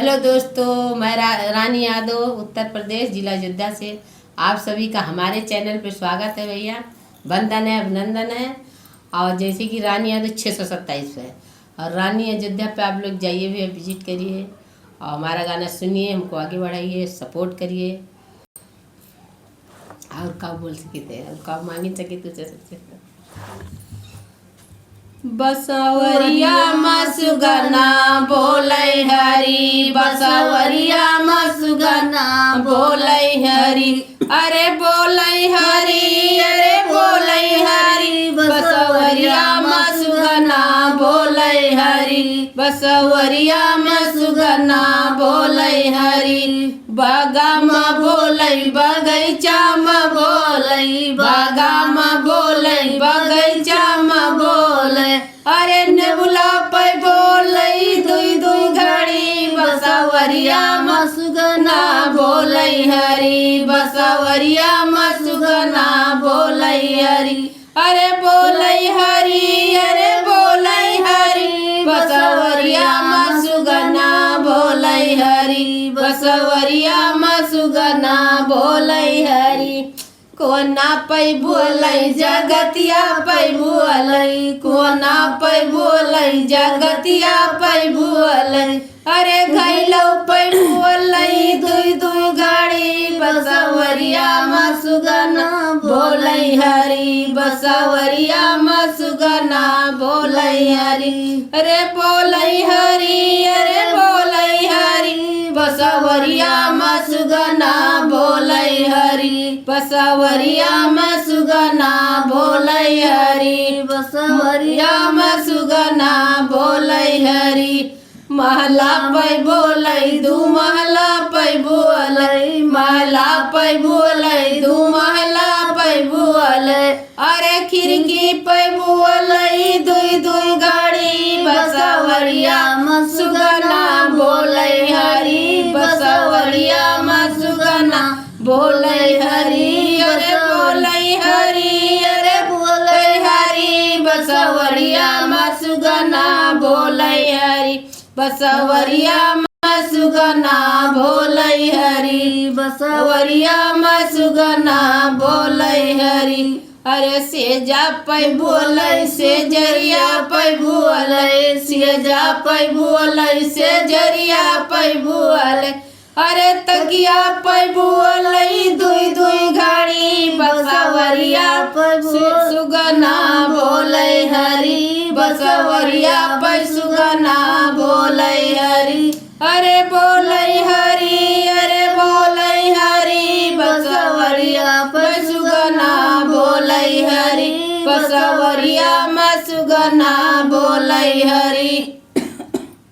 Hello दोस्तों, मैं रानी यादव उत्तर प्रदेश जिला अयोध्या से आप सभी का हमारे चैनल पर स्वागत है। भैया वंदन है, अभिनंदन है। और जैसे कि रानी यादव 627 है और रानी अयोध्या पे आप लोग जाइए भी, विजिट करिए और हमारा गाना सुनिए, हमको आगे बढ़ाइए, सपोर्ट करिए। और कब बोल सके थे और कब मांगी सके तुझे सबसे बसवरिया मसुगना बोलै हरी, बसवरिया मसुगना बोलै हरी, अरे बोलै हरी, अरे बोलै हरी, बसवरिया मसुगना बोलै हरी, बसवरिया मसुगना बोलै हरी। बागा में बोलै बगैचा में बोलै, बागा में बोलै बगैचा में बोलै, अरे नेबुला पे बोलै दुई दुई घड़ी, बसवरिया मसुगना बोलै हरी, बसवरिया मसुगना बोलै हरी, अरे बोलै हरी, अरे बोलै हरी, बसवरिया मसुगना बोलै हरी, बसवरिया मसुगना बोलै हरी। कोना पै बोलै जगतिया पै बोलै, कोना पै बोलै जगतिया पै बोलै, अरे घैलौ पै बोलै दुई दुई गाड़ी, बसवरिया मसुगना बोलै हरी, बसवरिया मसुगना बोलै हरी, अरे बोलै हरी, अरे बोलै हरी, बसवरिया मसुगना बोलै हरी, बसवरिया मसुगना बोलै हरी, बसवरिया मसुगना बोलै हरी। महला पै बोलै दू महला पै बोलै, महला पै बोलै दू महला पै बोलै, अरे खिड़की पै बोलै दुई दुई गाड़ी, बसवरिया मसुगना बोलै हरी, बसवरिया मसुगना बोलै हरी, अरे बोलै हरी, अरे बोलै हरी, बसवरिया मसुगना बोलै हरी, बसवरिया मसुगना बोलै हरी, बसवरिया मसुगना बोलै हरी। अरे सेजा पै बोलै सेजरिया पै बोलै, सेजा पै बोलै सेजरिया पै बोलै, अरे तकिया पै बोलै दुई दुई घड़ी, बसवरिया पै सुगना बोलै हरी, बसवरिया पै सुगना बोलै हरी, अरे बोलै हरी, अरे बोलै हरी, बसवरिया पै सुगना बोलै हरी, बसवरिया मसुगना बोलै हरी।